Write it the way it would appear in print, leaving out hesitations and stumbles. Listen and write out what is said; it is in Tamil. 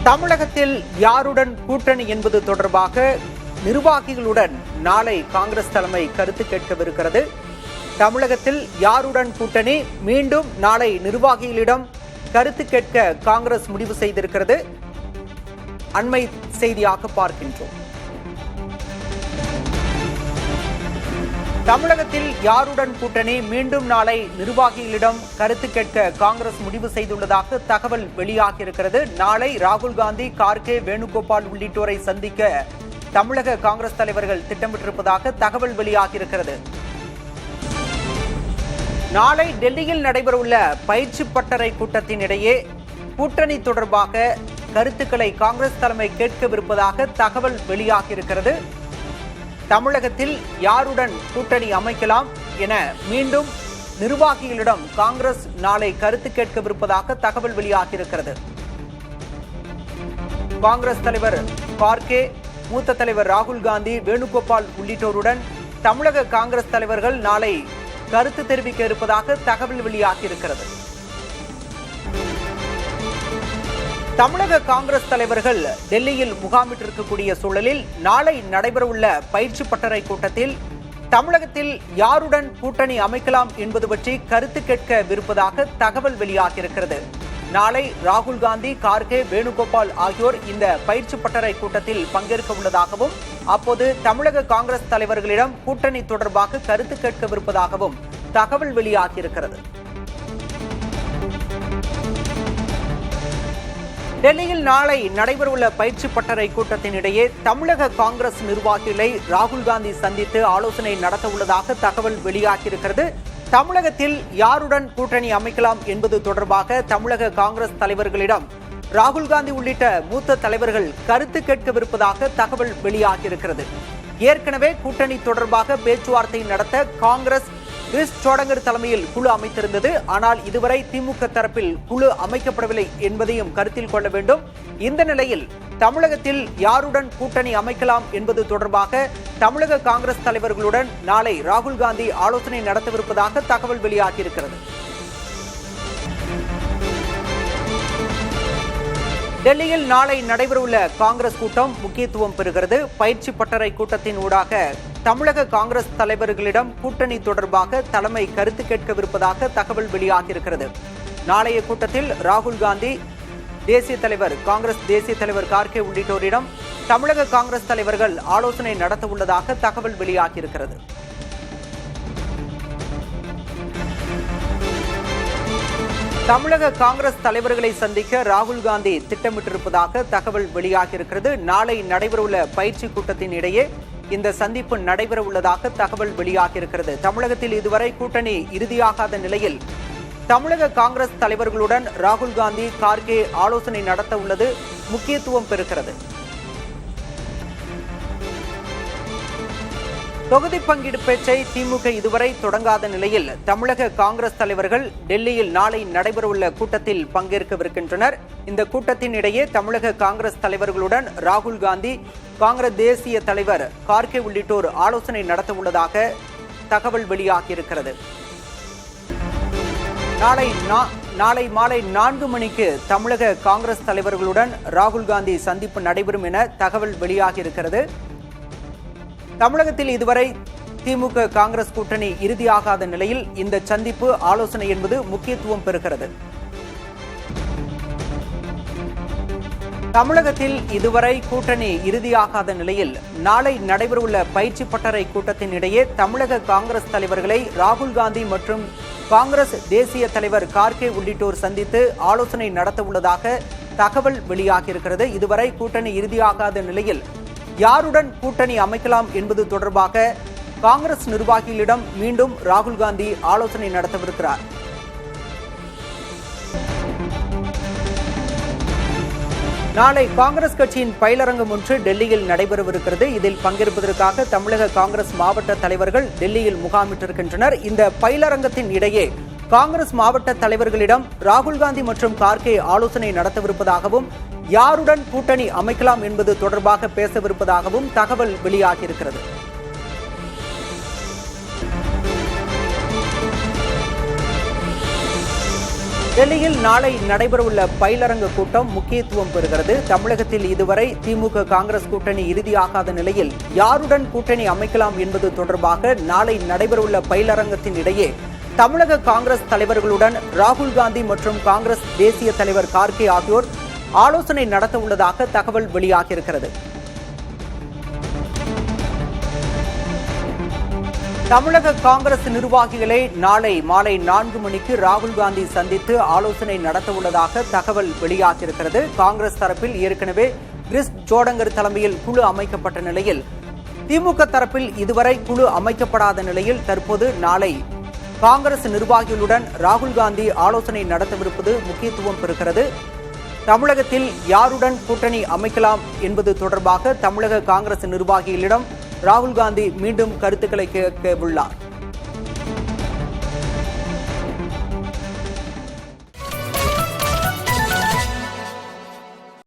தமிழகத்தில் யாருடன் கூட்டணி என்பது தொடர்பாக நிர்வாகிகளுடன் நாளை காங்கிரஸ் தலைமை கருத்து கேட்கவிருக்கிறது. தமிழகத்தில் யாருடன் கூட்டணி மீண்டும் நாளை நிர்வாகிகளிடம் கருத்து கேட்க காங்கிரஸ் முடிவு செய்திருக்கிறது. அண்மை செய்தியாக பார்க்கின்றோம். தமிழகத்தில் யாருடன் கூட்டணி மீண்டும் நாளை நிர்வாகிகளிடம் கருத்து கேட்க காங்கிரஸ் முடிவு செய்துள்ளதாக தகவல் வெளியாகியிருக்கிறது. நாளை ராகுல் காந்தி, கார்கே, வேணுகோபால் உள்ளிட்டோரை சந்திக்க தமிழக காங்கிரஸ் தலைவர்கள் திட்டமிட்டிருப்பதாக தகவல் வெளியாகியிருக்கிறது. நாளை டெல்லியில் நடைபெறவுள்ள பயிற்சி பட்டறை கூட்டத்தின் இடையே கூட்டணி தொடர்பாக கருத்துக்களை காங்கிரஸ் தலைமை கேட்கவிருப்பதாக தகவல் வெளியாகியிருக்கிறது. தமிழகத்தில் யாருடன் கூட்டணி அமைக்கலாம் என மீண்டும் நிர்வாகிகளிடம் காங்கிரஸ் நாளை கருத்து கேட்கவிருப்பதாக தகவல் வெளியாகியிருக்கிறது. காங்கிரஸ் தலைவர் கார்கே, மூத்த தலைவர் ராகுல் காந்தி, வேணுகோபால் உள்ளிட்டோருடன் தமிழக காங்கிரஸ் தலைவர்கள் நாளை கருத்து தெரிவிக்க இருப்பதாக தகவல் வெளியாகியிருக்கிறது. தமிழக காங்கிரஸ் தலைவர்கள் டெல்லியில் முகாமிட்டிருக்கக்கூடிய சூழலில் நாளை நடைபெறவுள்ள பயிற்சி பட்டறை கூட்டத்தில் தமிழகத்தில் யாருடன் கூட்டணி அமைக்கலாம் என்பது பற்றி கருத்து கேட்கவிருப்பதாக தகவல் வெளியாகியிருக்கிறது. நாளை ராகுல் காந்தி, கார்கே, வேணுகோபால் ஆகியோர் இந்த பயிற்சி பட்டறை கூட்டத்தில் பங்கேற்க உள்ளதாகவும் அப்போது தமிழக காங்கிரஸ் தலைவர்களிடம் கூட்டணி தொடர்பாக கருத்து கேட்கவிருப்பதாகவும் தகவல் வெளியாகியிருக்கிறது. டெல்லியில் நாளை நடைபெறவுள்ள பயிற்சி பட்டறை கூட்டத்தின் இடையே தமிழக காங்கிரஸ் நிர்வாகிகளை ராகுல் காந்தி சந்தித்து ஆலோசனை நடத்த உள்ளதாக தகவல் வெளியாகியிருக்கிறது. தமிழகத்தில் யாருடன் கூட்டணி அமைக்கலாம் என்பது தொடர்பாக தமிழக காங்கிரஸ் தலைவர்களிடம் ராகுல் காந்தி உள்ளிட்ட மூத்த தலைவர்கள் கருத்து கேட்கவிருப்பதாக தகவல் வெளியாகியிருக்கிறது. ஏற்கனவே கூட்டணி தொடர்பாக பேச்சுவார்த்தை நடத்த காங்கிரஸ் சோடங்கர் தலைமையில் குழு அமைத்திருந்தது. ஆனால் இதுவரை திமுக தரப்பில் குழு அமைக்கப்படவில்லை என்பதையும் கருத்தில் கொள்ள வேண்டும். இந்த நிலையில் தமிழகத்தில் யாருடன் கூட்டணி அமைக்கலாம் என்பது தொடர்பாக தமிழக காங்கிரஸ் தலைவர்களுடன் நாளை ராகுல் காந்தி ஆலோசனை நடத்தவிருப்பதாக தகவல் வெளியாகியிருக்கிறது. டெல்லியில் நாளை நடைபெறவுள்ள காங்கிரஸ் கூட்டம் முக்கியத்துவம் பெறுகிறது. பயிற்சி பட்டறை கூட்டத்தின் ஊடாக தமிழக காங்கிரஸ் தலைவர்களிடம் கூட்டணி தொடர்பாக தலைமை கருத்து கேட்கவிருப்பதாக தகவல் வெளியாகியிருக்கிறது. நாளைய கூட்டத்தில் ராகுல் காந்தி, காங்கிரஸ் தேசிய தலைவர் கார்கே உள்ளிட்டோரிடம் தமிழக காங்கிரஸ் தலைவர்கள் ஆலோசனை நடத்த உள்ளதாக தகவல் வெளியாகியிருக்கிறது. தமிழக காங்கிரஸ் தலைவர்களை சந்திக்க ராகுல் காந்தி திட்டமிட்டிருப்பதாக தகவல் வெளியாகியிருக்கிறது. நாளை நடைபெறவுள்ள பயிற்சி கூட்டத்தின் இடையே இந்த சந்திப்பு நடைபெற உள்ளதாக தகவல் வெளியாகியிருக்கிறது. தமிழகத்தில் இதுவரை கூட்டணி இறுதியாகாத நிலையில் தமிழக காங்கிரஸ் தலைவர்களுடன் ராகுல் காந்தி, கார்கே ஆலோசனை நடத்த உள்ளது முக்கியத்துவம் பெறுகிறது. தொகுதி பங்கீடு பேச்சை திமுக இதுவரை தொடங்காத நிலையில் தமிழக காங்கிரஸ் தலைவர்கள் டெல்லியில் நாளை நடைபெறவுள்ள கூட்டத்தில் பங்கேற்கவிருக்கின்றனர். இந்த கூட்டத்தின் இடையே தமிழக காங்கிரஸ் தலைவர்களுடன் ராகுல் காந்தி, காங்கிரஸ் தேசிய தலைவர் கார்கே உள்ளிட்டோர் ஆலோசனை நடத்த உள்ளதாக தகவல் வெளியாகியிருக்கிறது. நாளை மாலை 4 மணிக்கு தமிழக காங்கிரஸ் தலைவர்களுடன் ராகுல் காந்தி சந்திப்பு நடைபெறும் என தகவல் வெளியாகியிருக்கிறது. தமிழகத்தில் இதுவரை திமுக காங்கிரஸ் கூட்டணி இறுதியாகாத நிலையில் இந்த சந்திப்பு ஆலோசனை என்பது முக்கியத்துவம் பெறுகிறது. தமிழகத்தில் இதுவரை கூட்டணி இறுதியாகாத நிலையில் நாளை நடைபெறவுள்ள பயிற்சி பட்டறை கூட்டத்தின் இடையே தமிழக காங்கிரஸ் தலைவர்களை ராகுல் காந்தி மற்றும் காங்கிரஸ் தேசிய தலைவர் கார்கே உள்ளிட்டோர் சந்தித்து ஆலோசனை நடத்த உள்ளதாக தகவல் வெளியாகியிருக்கிறது. இதுவரை கூட்டணி இறுதியாகாத நிலையில் யாருடன் கூட்டணி அமைக்கலாம் என்பது தொடர்பாக காங்கிரஸ் நிர்வாகிகளிடம் மீண்டும் ராகுல் காந்தி ஆலோசனை நடத்தவிருக்கிறார். நாளை காங்கிரஸ் கட்சியின் பயிலரங்கம் ஒன்று டெல்லியில் நடைபெறவிருக்கிறது. இதில் பங்கேற்பதற்காக தமிழக காங்கிரஸ் மாவட்ட தலைவர்கள் டெல்லியில் முகாமிட்டிருக்கின்றனர். இந்த பயிலரங்கத்தின் இடையே காங்கிரஸ் மாவட்ட தலைவர்களிடம் ராகுல் காந்தி மற்றும் கார்கே ஆலோசனை நடத்தவிருப்பதாகவும் யாருடன் கூட்டணி அமைக்கலாம் என்பது தொடர்பாக பேசவிருப்பதாகவும் தகவல் வெளியாகியிருக்கிறது. டெல்லியில் நாளை நடைபெறவுள்ள பயிலரங்கு கூட்டம் முக்கியத்துவம் பெறுகிறது. தமிழகத்தில் இதுவரை திமுக காங்கிரஸ் கூட்டணி இறுதியாகாத நிலையில் யாருடன் கூட்டணி அமைக்கலாம் என்பது தொடர்பாக நாளை நடைபெறவுள்ள பயிலரங்கத்தின் இடையே தமிழக காங்கிரஸ் தலைவர்களுடன் ராகுல் காந்தி மற்றும் காங்கிரஸ் தேசிய தலைவர் கார்கே ஆகியோர் ஆலோசனை நடத்த உள்ளதாக தகவல் வெளியாகியிருக்கிறது. தமிழக காங்கிரஸ் நிர்வாகிகளை நாளை மாலை 4 மணிக்கு ராகுல் காந்தி சந்தித்து ஆலோசனை நடத்த உள்ளதாக தகவல் வெளியாகியிருக்கிறது. காங்கிரஸ் தரப்பில் ஏற்கனவே கிரிஷ் ஜோடங்கர் தலைமையில் குழு அமைக்கப்பட்ட நிலையில் திமுக தரப்பில் இதுவரை குழு அமைக்கப்படாத நிலையில் தற்போது நாளை காங்கிரஸ் நிர்வாகிகளுடன் ராகுல் காந்தி ஆலோசனை நடத்தவிருப்பது முக்கியத்துவம் பெறுகிறது. தமிழகத்தில் யாருடன் கூட்டணி அமைக்கலாம் என்பது தொடர்பாக தமிழக காங்கிரஸ் நிர்வாகிகளிடம் ராகுல் காந்தி மீண்டும் கருத்துக்களை கேட்க உள்ளார்.